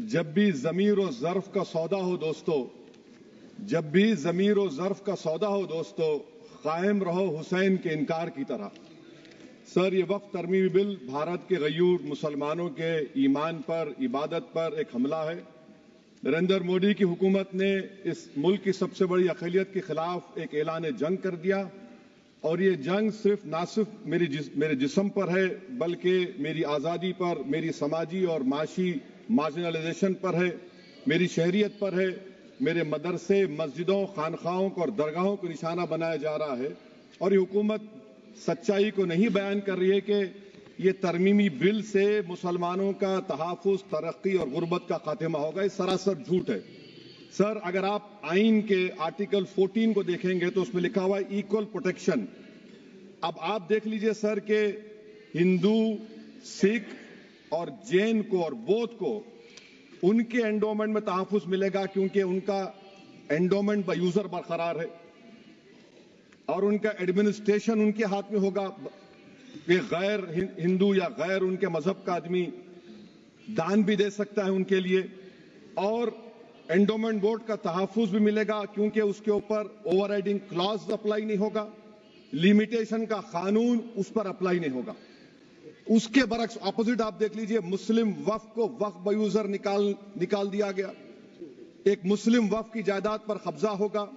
जब भी ज़मीर और ज़र्फ का सौदा हो दोस्तों, जब भी ज़मीर और ज़र्फ का सौदा हो दोस्तों, कायम रहो हुसैन के इनकार की तरह। सर, ये वक्फ तरमीमी बिल भारत के गयूर मुसलमानों के ईमान पर, इबादत पर एक हमला है। नरेंद्र मोदी की हुकूमत ने इस मुल्क की सबसे बड़ी अक़लियत के खिलाफ एक ऐलान जंग कर दिया और ये जंग ना सिर्फ मेरे जिस्म पर है, बल्कि मेरी आज़ादी पर, मेरी समाजी और माशी मार्जिनलाइजेशन पर है, मेरी शहरियत पर है, मेरे मदरसे, मस्जिदों, खानखाहों और दरगाहों को निशाना बनाया जा रहा है। और ये हुकूमत सच्चाई को नहीं बयान कर रही है कि ये तरमीमी बिल से मुसलमानों का तहफ़्फ़ुज़, तरक्की और गुर्बत का खात्मा होगा। ये सरासर झूठ है। सर, अगर आप आइन के आर्टिकल 14 को देखेंगे तो उसमें लिखा हुआ है इक्वल प्रोटेक्शन। अब आप देख लीजिए सर कि हिंदू, सिख और जैन को और बौद्ध को उनके एंडोमेंट में तहफ़्फ़ुज़ मिलेगा क्योंकि उनका एंडोमेंट बाय यूजर बरकरार है और उनका एडमिनिस्ट्रेशन उनके हाथ में होगा कि गैर हिंदू या गैर उनके मजहब का आदमी दान भी दे सकता है उनके लिए, और एंडोमेंट बोर्ड का तहफ़्फ़ुज़ भी मिलेगा क्योंकि उसके ऊपर ओवरराइडिंग क्लॉज अप्लाई नहीं होगा, लिमिटेशन का कानून उस पर अप्लाई नहीं होगा। उसके बरक्स ऑपोजिट आप देख लीजिए, मुस्लिम वक्फ को वक्फ बाय यूजर निकाल दिया गया। एक मुस्लिम वक्फ की जायदाद पर कब्जा होगा,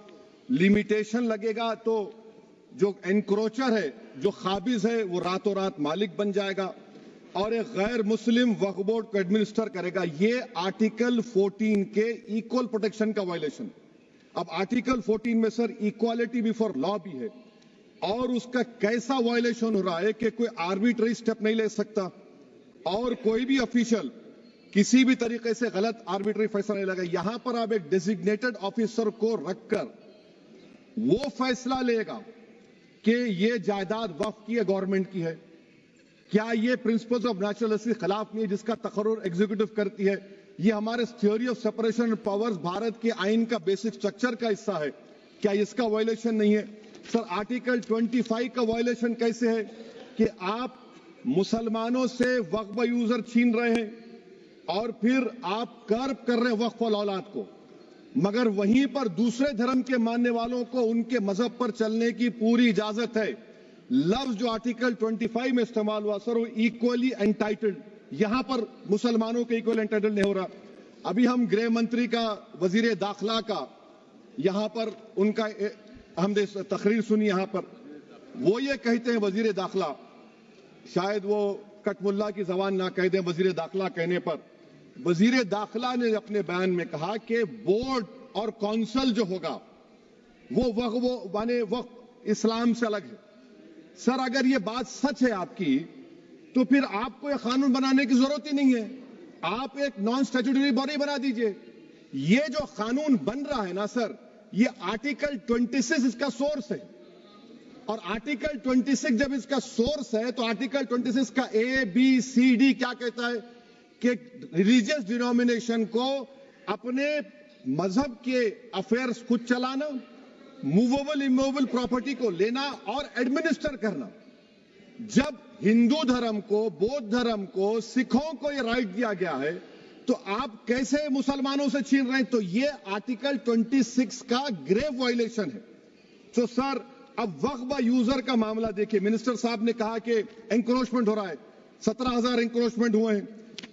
लिमिटेशन लगेगा तो जो एनक्रोचर है, जो खाबिज है, वो रातों रात मालिक बन जाएगा और एक गैर मुस्लिम वक्फ बोर्ड को एडमिनिस्टर करेगा। ये आर्टिकल 14 के इक्वल प्रोटेक्शन का वायलेशन। अब आर्टिकल 14 में सर इक्वालिटी बिफोर लॉ भी है और उसका कैसा वायलेशन हो रहा है कि कोई आर्बिट्ररी स्टेप नहीं ले सकता और कोई भी ऑफिशियल किसी भी तरीके से गलत आर्बिट्ररी फैसला नहीं लगा। यहां पर आप एक डेजिग्नेटेड ऑफिसर को रखकर वो फैसला लेगा कि ये जायदाद वक्फ की है, गवर्नमेंट की है। क्या ये प्रिंसिपल्स ऑफ नेचुरलिटी के खिलाफ नहीं है जिसका तकर्रुर एग्जीक्यूटिव करती है? ये हमारे theory of separation of powers Bharat के आइन का बेसिक स्ट्रक्चर का हिस्सा है। क्या इसका वायलेशन नहीं है? सर, आर्टिकल 25 का वायलेशन कैसे है कि आप मुसलमानों से वक्फ बाय यूजर छीन रहे हैं और फिर आप कर्ब कर रहे हैं वक्फ वाल औलाद को, मगर वहीं पर दूसरे धर्म के मानने वालों को उनके मजहब पर चलने की पूरी इजाजत है। लफ्ज जो आर्टिकल 25 में इस्तेमाल हुआ सर, वो इक्वली एंटाइटल्ड, यहां पर मुसलमानों के इक्वल एंटाइटल्ड नहीं हो रहा। अभी हम गृह मंत्री का, वजीर दाखिला का यहां पर उनका हमने तकरीर सुनी, यहां पर वो ये कहते हैं, वजीर दाखिला, शायद वो कटमुल्ला की जबान ना कह दें, वजीर दाखिला कहने पर वजीर दाखिला ने अपने बयान में कहा कि बोर्ड और काउंसिल जो होगा वो माने वक्फ इस्लाम से अलग है। सर, अगर ये बात सच है आपकी तो फिर आपको ये कानून बनाने की जरूरत ही नहीं है, आप एक नॉन स्टैट्यूटरी बॉडी बना दीजिए। ये जो कानून बन रहा है ना सर, ये आर्टिकल 26 इसका सोर्स है और आर्टिकल 26 जब इसका सोर्स है तो आर्टिकल 26 का ABCD क्या कहता है कि रिलीजियस डिनोमिनेशन को अपने मजहब के अफेयर्स खुद चलाना, मूवेबल इमूवेबल प्रॉपर्टी को लेना और एडमिनिस्टर करना। जब हिंदू धर्म को, बौद्ध धर्म को, सिखों को यह राइट दिया गया है तो आप कैसे मुसलमानों से छीन रहे हैं? तो ये आर्टिकल 26 का ग्रेव वायलेशन है। तो सर, अब वक्फ बाय यूजर का मामला देखिए, मिनिस्टर साहब ने कहा कि एंक्रोचमेंट हो रहा है, 17,000 एंक्रोचमेंट हुए हैं।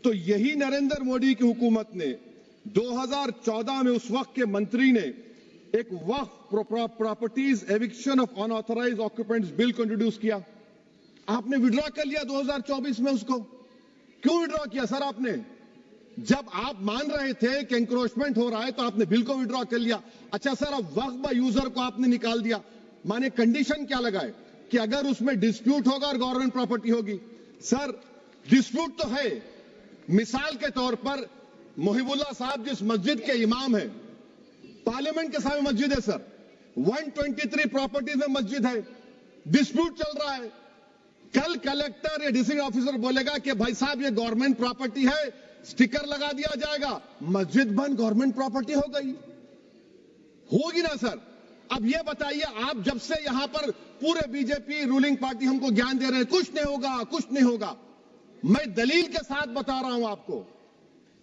तो यही नरेंद्र मोदी की हुकूमत ने 2014 में उस वक्त के मंत्री ने एक Waqf properties eviction of unauthorised occupants bill को इंट्रोड्यूस किया। आपने विड्रॉ कर लिया 2024 में उसको। क्यों विड्रॉ किया सर आपने? जब आप मान रहे थे कि एंक्रोचमेंट हो रहा है तो आपने बिल को विड्रॉ कर लिया। अच्छा सर, अब वक्फ बाय यूजर को आपने निकाल दिया, माने कंडीशन क्या लगाए कि अगर उसमें डिस्प्यूट होगा और गवर्नमेंट प्रॉपर्टी होगी। सर, डिस्प्यूट तो है। मिसाल के तौर पर मोहिबुल्लाह साहब जिस मस्जिद के इमाम है, पार्लियामेंट के सामने मस्जिद है सर, 123 प्रॉपर्टीज में मस्जिद है, डिस्प्यूट चल रहा है। कल कलेक्टर या डिस्ट्रिक्ट ऑफिसर बोलेगा कि भाई साहब ये गवर्नमेंट प्रॉपर्टी है, स्टिकर लगा दिया जाएगा, मस्जिद बंद, गवर्नमेंट प्रॉपर्टी हो गई, होगी ना सर? अब ये बताइए, आप जब से यहां पर पूरे बीजेपी रूलिंग पार्टी हमको ज्ञान दे रहे हैं कुछ नहीं होगा, कुछ नहीं होगा, मैं दलील के साथ बता रहा हूं आपको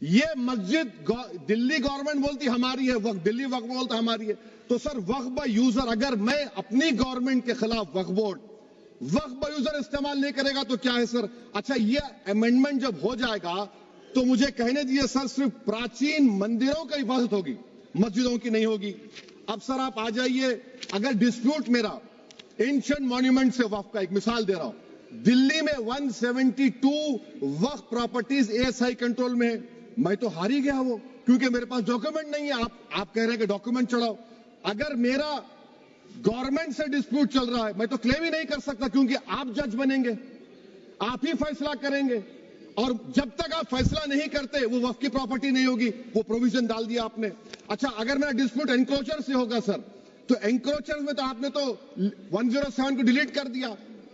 ये मस्जिद दिल्ली गवर्नमेंट बोलती हमारी है, वक्फ दिल्ली वक्फ बोलता हमारी है। तो सर वक्फ बाय यूजर, अगर मैं अपनी गवर्नमेंट के खिलाफ वक्फ बोर्ड वक्फ बाय यूजर इस्तेमाल नहीं करेगा तो क्या है सर? अच्छा, ये अमेंडमेंट जब हो जाएगा तो मुझे कहने दीजिए सर, सिर्फ प्राचीन मंदिरों की हिफाजत होगी, मस्जिदों की नहीं होगी। अब सर आप आ जाइए, अगर डिस्प्यूट मेरा एंशिएंट मॉन्यूमेंट से वक्फ का, एक मिसाल दे रहा हूं, दिल्ली में 172 वक्फ प्रॉपर्टीज एएसआई कंट्रोल में है, मैं तो हार ही गया वो, क्योंकि मेरे पास डॉक्यूमेंट नहीं है। आप कह रहे हैं कि डॉक्यूमेंट चढ़ाओ। अगर मेरा गवर्नमेंट से डिस्प्यूट चल रहा है, मैं तो क्लेम ही नहीं कर सकता, क्योंकि आप जज बनेंगे, आप ही फैसला करेंगे, और जब तक आप फैसला नहीं करते वो वक्फ की प्रॉपर्टी नहीं होगी। वो प्रोविजन डाल दिया आपने। अच्छा, अगर मेरा डिस्प्यूट एनक्रोचर से होगा सर, तो एनक्रोचर में तो आपने तो 107 को डिलीट कर दिया।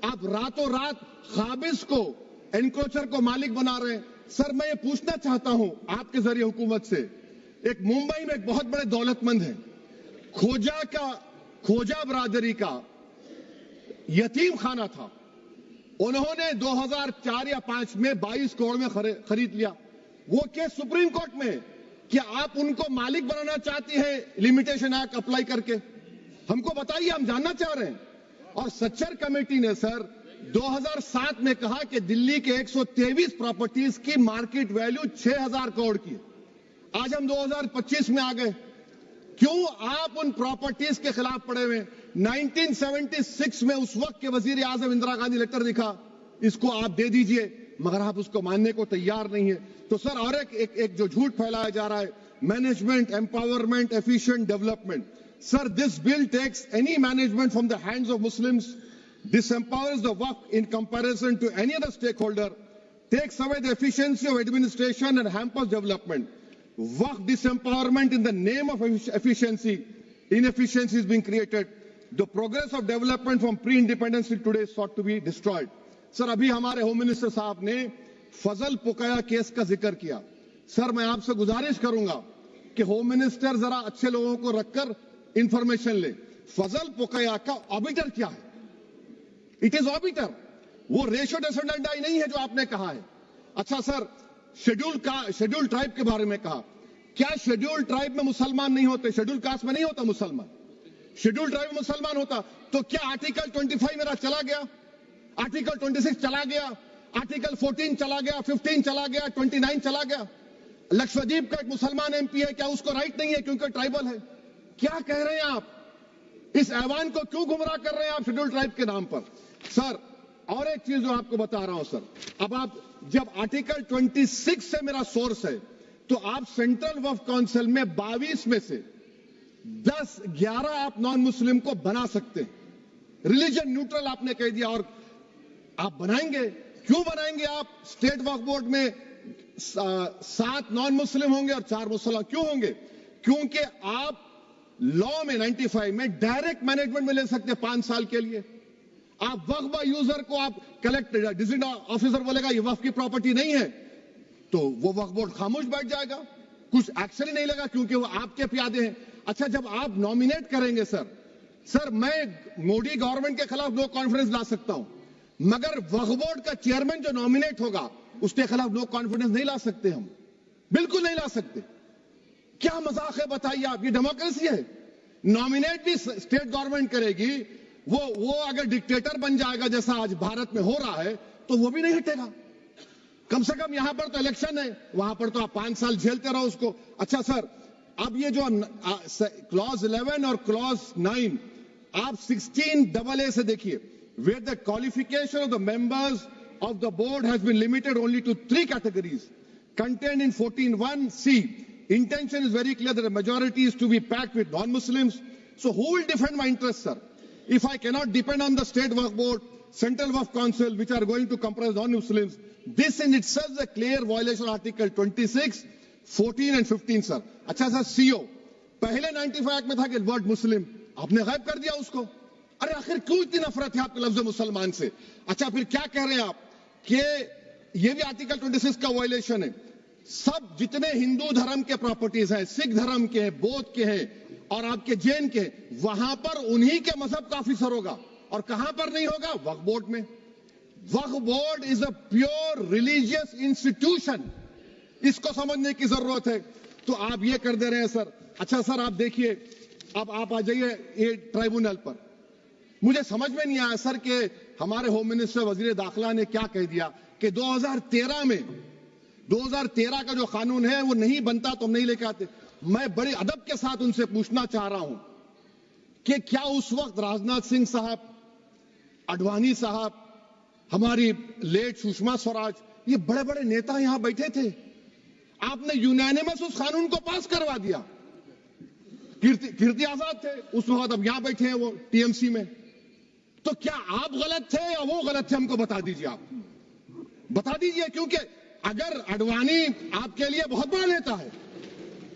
आप रातों रात खाबिज को, एनक्रोचर को मालिक बना रहे हैं। सर मैं ये पूछना चाहता हूं आपके जरिए हुकूमत से, एक मुंबई में एक बहुत बड़े दौलतमंद है, खोजा बरादरी का यतीम खाना था, उन्होंने 2004 या 5 में 22 करोड़ में खरीद लिया। वो केस सुप्रीम कोर्ट में, कि आप उनको मालिक बनाना चाहती है लिमिटेशन एक्ट अप्लाई करके? हमको बताइए, हम जानना चाह रहे हैं। और सच्चर कमेटी ने सर 2007 में कहा कि दिल्ली के 123 प्रॉपर्टीज की मार्केट वैल्यू 6000 करोड़ की। आज हम 2025 में आ गए, क्यों आप उन प्रॉपर्टीज के खिलाफ पड़े हुए? 1976 में उस वक्त के वजीर आजम इंदिरा गांधी लेटर लिखा, इसको आप दे दीजिए, मगर आप उसको मानने को तैयार नहीं है। तो सर और एक जो झूठ फैलाया जा रहा है, management empowerment efficient development. Sir this bill takes any management from the hands of Muslims, disempowers the waqf in comparison to any other stakeholder, takes away the efficiency of administration and hampers development. Waqf disempowerment in the name of efficiency, inefficiency is being created. The progress of development from pre-independence till today is sought to be destroyed. Sir अभी हमारे home minister साहब ने फजल पुकाया case का जिक्र किया। Sir मैं आपसे गुजारिश करूंगा कि होम मिनिस्टर जरा अच्छे लोगों को रखकर इंफॉर्मेशन ले। फजल पुकाया का ऑबिटर क्या है? इट इज ऑबिटर, वो रेशियो डिसेंडेंटाई नहीं है जो आपने कहा है। अच्छा सर, शेड्यूल ट्राइब के बारे में कहा, क्या शेड्यूल ट्राइब में मुसलमान नहीं होते? शेड्यूल कास्ट में नहीं होता मुसलमान, शेड्यूल ट्राइब में मुसलमान होता। तो क्या आर्टिकल 25 मेरा चला गया, आर्टिकल 26 चला गया, आर्टिकल 14 चला गया, 15 चला गया, 29 चला गया? लक्षद्वीप का एक मुसलमान एमपी है, क्या उसको राइट नहीं है क्योंकि ट्राइबल है? क्या कह रहे हैं आप? इस ऐवान को क्यों गुमराह कर रहे हैं आप शेड्यूल ट्राइब के नाम पर? सर और एक चीज जो आपको बता रहा हूं सर, अब आप जब आर्टिकल 26 से मेरा सोर्स है, तो आप सेंट्रल वक्फ काउंसिल में 22 में से 11 आप नॉन मुस्लिम को बना सकते हैं। रिलीजन न्यूट्रल आपने कह दिया, और आप बनाएंगे, क्यों बनाएंगे आप? स्टेट वक्फ बोर्ड में 7 नॉन मुस्लिम होंगे और 4 मुसलमान। क्यों होंगे? क्योंकि आप लॉ में 95 में डायरेक्ट मैनेजमेंट में ले सकते हैं 5 साल के लिए। आप वक्फ बाय यूजर को आप कलेक्टर डिस्ट्रिक्ट ऑफिसर बोलेगा ये वक्फ की प्रॉपर्टी नहीं है, तो वो वक्फ बोर्ड खामोश बैठ जाएगा, कुछ एक्शन ही नहीं लगा, क्योंकि वो आपके प्यादे हैं। अच्छा, जब आप नॉमिनेट करेंगे सर मैं मोदी गवर्नमेंट के खिलाफ नो कॉन्फिडेंस ला सकता हूं, मगर वक्फ बोर्ड का चेयरमैन जो नॉमिनेट होगा उसके खिलाफ नो कॉन्फिडेंस नहीं ला सकते, हम बिल्कुल नहीं ला सकते। क्या मजाक है बताइए आप? ये डेमोक्रेसी है। नॉमिनेट भी स्टेट गवर्नमेंट करेगी, वो अगर डिक्टेटर बन जाएगा जैसा आज भारत में हो रहा है, तो वो भी नहीं हटेगा। कम से कम यहां पर तो इलेक्शन है, वहां पर तो आप 5 साल झेलते रहो उसको। अच्छा सर, अब ये जो क्लॉज 11 और क्लॉज 9 आप 16AA से देखिए, where the qualification of the members of the board has been limited only to 3 categories contained in 14(1)(c). Intention is very clear that the majority is to be packed with non-Muslims. So who will defend my interests, sir? If I cannot depend on the state waqf board, central waqf council, which are going to comprise non-Muslims, this in itself is a clear violation of Article 26, 14 and 15, sir. अच्छा sir, CO पहले 95 act में था कि word मुस्लिम, आपने गायब कर दिया उसको। अरे आखिर क्यों इतनी नफरत है आपके लफ्ज मुसलमान से? अच्छा फिर क्या कह रहे हैं आप कि ये भी आर्टिकल 26 का वायलेशन है? सब जितने हिंदू धर्म के प्रॉपर्टीज हैं, सिख धर्म के हैं, बौद्ध के हैं और आपके जैन के, वहां पर उन्हीं के मजहब का ऑफिसर होगा। और कहां पर नहीं होगा? वक्फ बोर्ड में। Waqf board is a pure religious institution. इसको समझने की जरूरत है। तो आप ये कर दे रहे हैं सर। अच्छा सर, आप देखिए, अब आप आ जाइए ये ट्राइब्यूनल पर। मुझे समझ में नहीं आया सर कि हमारे होम मिनिस्टर वजीर दाखिला ने क्या कह दिया कि 2013 का जो कानून है वो नहीं बनता तो हम नहीं लेके आते। मैं बड़े अदब के साथ उनसे पूछना चाह रहा हूं कि क्या उस वक्त राजनाथ सिंह साहब, आडवाणी साहब, हमारी लेट सुषमा स्वराज, ये बड़े बड़े नेता यहां बैठे थे? आपने यूनानिमस उस कानून को पास करवा दिया। कीर्ति आजाद थे उस वक्त, अब यहां बैठे हैं वो टीएमसी में। तो क्या आप गलत थे या वो गलत थे? हमको बता दीजिए, आप बता दीजिए। क्योंकि अगर आडवाणी आपके लिए बहुत बड़ा नेता है,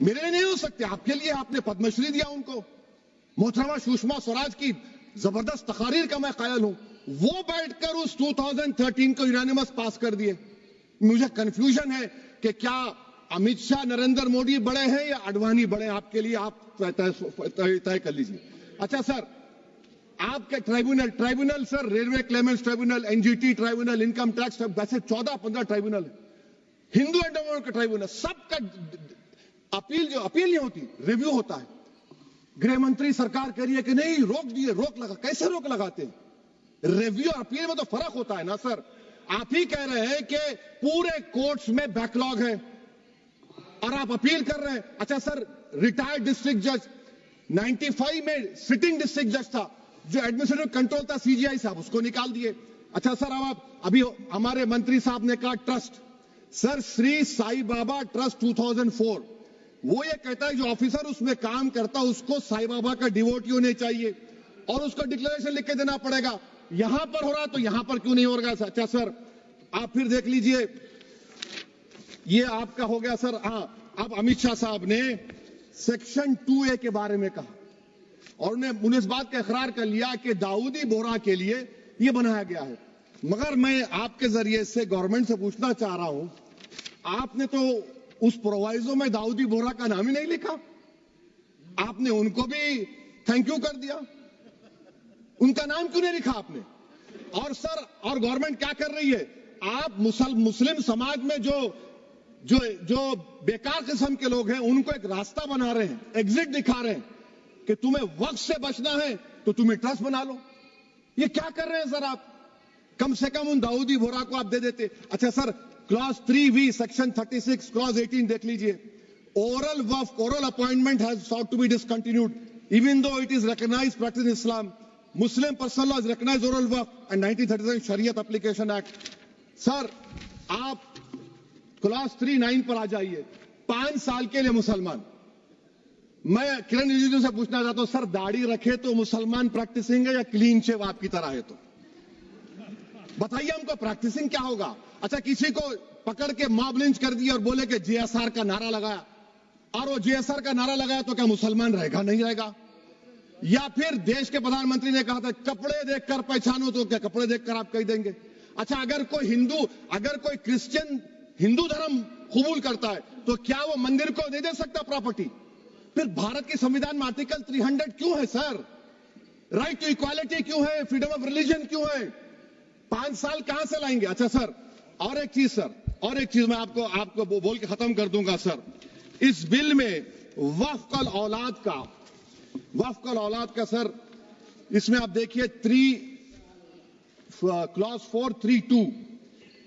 मेरे लिए नहीं हो सकते, आपके लिए आपने पद्मश्री दिया उनको। मोहतरमा सुषमा स्वराज की जबरदस्त तकारीर का मैं कायल हूं, वो बैठकर उस 2013 को यूनानिमस पास कर दिए। मुझे कंफ्यूजन है कि क्या अमित शाह, नरेंद्र मोदी बड़े हैं या आडवाणी बड़े हैं? आपके लिए आप तय कर लीजिए। अच्छा सर, आपके tribunal sir, railway Clements tribunal, NGT tribunal, income tax, वैसे 14-15 ट्राइब्यूनल है, हिंदू एंडोमेंट का ट्राइब्यूनल, सबका अपील नहीं होती, रिव्यू होता है। गृह मंत्री सरकार कह रही है कि नहीं, रोक दिए, रोक लगा। कैसे रोक लगाते हैं? रिव्यू और अपील में तो फर्क होता है ना सर। आप ही कह रहे हैं कि पूरे कोर्ट्स में बैकलॉग है और आप अपील कर रहे हैं। अच्छा सर, रिटायर्ड डिस्ट्रिक्ट जज 95 में सिटिंग डिस्ट्रिक्ट जज था, जो एडमिनिस्ट्रेटिव कंट्रोल था सीजीआई साहब, उसको निकाल दिए। अच्छा सर, अब आप अभी हमारे मंत्री साहब ने कहा trust, sir Shri Sai Baba trust 2004, वो ये कहता है जो ऑफिसर उसमें काम करता उसको साई बाबा का डिवोटी होने चाहिए और उसको डिक्लेरेशन लिख के देना पड़ेगा। यहां पर हो रहा तो यहां पर क्यों नहीं हो रहा? अच्छा सर, आप फिर देख लीजिए, ये आपका हो गया सर। हाँ, अब अमित शाह साहब ने सेक्शन 2A के बारे में कहा और उन्हें इस बात का इकरार कर लिया कि दाऊदी बोहरा के लिए यह बनाया गया है। मगर मैं आपके जरिए से गवर्नमेंट से पूछना चाह रहा हूं, आपने तो उस प्रोवाइजो में दाऊदी बोहरा का नाम ही नहीं लिखा, आपने उनको भी थैंक यू कर दिया, उनका नाम क्यों नहीं लिखा आपने? और सर, और गवर्नमेंट क्या कर रही है? आप मुस्लिम समाज में जो बेकार किस्म के लोग हैं उनको एक रास्ता बना रहे हैं, एग्जिट दिखा रहे हैं कि तुम्हें वक्त से बचना है तो तुम्हें ट्रस्ट बना लो। ये क्या कर रहे हैं सर आप? कम से कम उन दाऊदी बोहरा को आप दे देते। अच्छा sir, clause 3V section 36 clause 18 देख लीजिए। Oral appointment has sought to be discontinued even though it is recognized practice in Islam. Muslim personal law is recognized oral waqf and 1937 Shariat Application Act. Sir, आप clause 39 पर आ जाइए। 5 साल के लिए मुसलमान। मैं किरण रिजिजू से पूछना चाहता हूं, सर दाढ़ी रखे तो मुसलमान प्रैक्टिसिंग है या क्लीन शेव आपकी तरह है? तो बताइए हमको, प्रैक्टिसिंग क्या होगा? अच्छा, किसी को पकड़ के मॉब लिंच कर दिया और बोले कि JSR का नारा लगाया, और वो JSR का नारा लगाया तो क्या मुसलमान रहेगा? नहीं रहेगा। या फिर देश के प्रधानमंत्री ने कहा था कपड़े देखकर पहचानो, तो क्या कपड़े देखकर आप कह देंगे? अच्छा, अगर कोई क्रिश्चियन हिंदू धर्म कबूल करता है तो क्या वो मंदिर को दे सकता प्रॉपर्टी? फिर भारत के संविधान में आर्टिकल 300 क्यों है सर? राइट टू इक्वालिटी क्यों है? फ्रीडम ऑफ रिलीजन क्यों है? 5 साल कहां से लाएंगे? अच्छा सर, और एक चीज सर, और एक चीज मैं आपको बोल के खत्म कर दूंगा सर। इस बिल में वक्फ औलाद का सर, इसमें आप देखिए clause 432,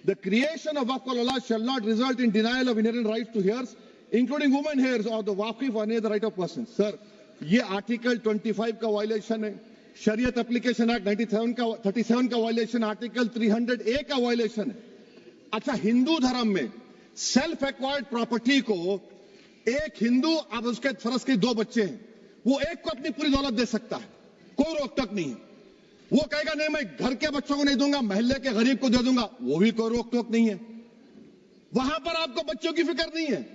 the creation of waqf al-awlad shall not result in denial of inherent rights to heirs, including women heirs or the waqif or any other right of person. Sir, ये article 25 का violation है, शरीयत application act 37 का violation, article 300A का violation है। अच्छा, हिंदू धर्म में सेल्फ एक्वायर्ड प्रॉपर्टी को एक हिंदू, अब उसके फर्ज के 2 बच्चे हैं, वो एक को अपनी पूरी दौलत दे सकता है, कोई रोक टोक नहीं है। वो कहेगा नहीं मैं घर के बच्चों को नहीं दूंगा, मोहल्ले के गरीब को दे दूंगा, वो भी कोई रोक टोक नहीं है। वहां पर आपको बच्चों की फिक्र नहीं है।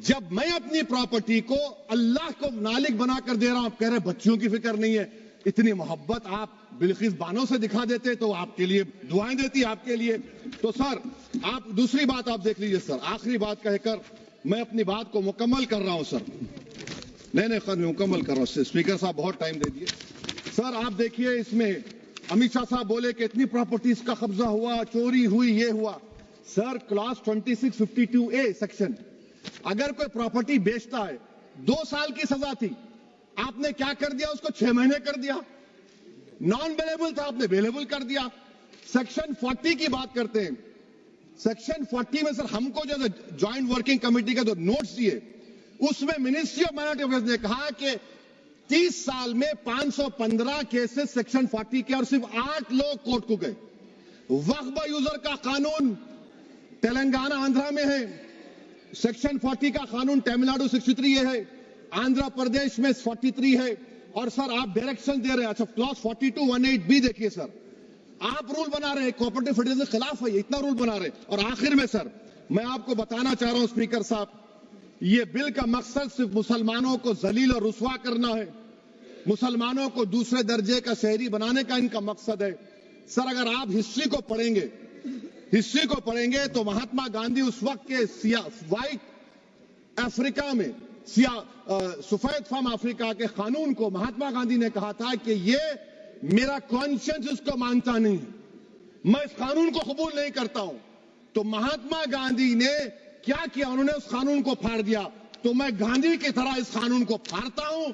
जब मैं अपनी प्रॉपर्टी को अल्लाह को मालिक बनाकर दे रहा हूं, आप कह रहे बच्चों की फिक्र नहीं है। इतनी मोहब्बत आप बिल्किस बानो से दिखा देते तो आपके लिए दुआएं देती आपके लिए। तो सर, आप दूसरी बात आप देख लीजिए सर, आखिरी बात कहकर मैं अपनी बात को मुकम्मल कर रहा हूं सर। नहीं मुकम्मल कर रहा हूं। स्पीकर साहब बहुत टाइम दे दिए। सर आप देखिए, इसमें अमित शाह साहब बोले कि इतनी प्रॉपर्टीज का कब्जा हुआ, चोरी हुई, ये हुआ। सर क्लॉज 2652A सेक्शन अगर कोई प्रॉपर्टी बेचता है, 2 साल की सजा थी, आपने क्या कर दिया, उसको 6 महीने कर दिया। नॉन बेलेबल था, आपने बेलेबल कर दिया। सेक्शन 40 की बात करते हैं। सेक्शन 40 में सर हमको जो ज्वाइंट वर्किंग कमेटी का जो नोट्स दिए, उसमें मिनिस्ट्री ऑफ माइनॉरिटी अफेयर्स ने कहा कि 30 साल में 515 केसेस सेक्शन 40 के और सिर्फ 8 लोग कोर्ट को गए। वक्फ यूजर का कानून तेलंगाना आंध्रा में है, सेक्शन 40 का कानून तमिलनाडु 63 है, आंध्र प्रदेश में 43 है। और सर आप डायरेक्शन दे रहे हैं, अच्छा क्लॉज 4218 भी देखिए सर, आप रूल बना रहे हैं, कोऑपरेटिव फेडरलिज्म के खिलाफ है, इतना रूल बना रहे हैं। और आखिर में सर मैं आपको बताना चाह रहा हूं स्पीकर साहब, ये बिल का मकसद सिर्फ मुसलमानों को जलील और रुस्वा करना है, मुसलमानों को दूसरे दर्जे का शहरी बनाने का इनका मकसद है। सर अगर आप हिस्ट्री को पढ़ेंगे तो महात्मा गांधी उस वक्त के व्हाइट अफ्रीका में सफेद फार्म अफ्रीका के कानून को महात्मा गांधी ने कहा था कि ये मेरा कॉन्शियंस इसको मानता नहीं है, मैं इस कानून को कबूल नहीं करता हूं। तो महात्मा गांधी ने क्या किया, उन्होंने उस कानून को फाड़ दिया। तो मैं गांधी की तरह इस कानून को फाड़ता हूं।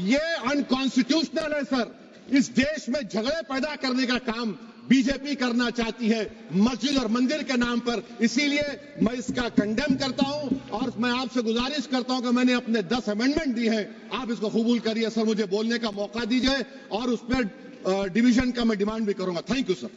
ये अनकॉन्स्टिट्यूशनल है सर। इस देश में झगड़े पैदा करने का काम बीजेपी करना चाहती है मस्जिद और मंदिर के नाम पर, इसीलिए मैं इसका कंडेम करता हूं। और मैं आपसे गुजारिश करता हूं कि मैंने अपने 10 अमेंडमेंट दी हैं, आप इसको कबूल करिए सर, मुझे बोलने का मौका दीजिए और उस पर डिवीजन का मैं डिमांड भी करूंगा। Thank you sir.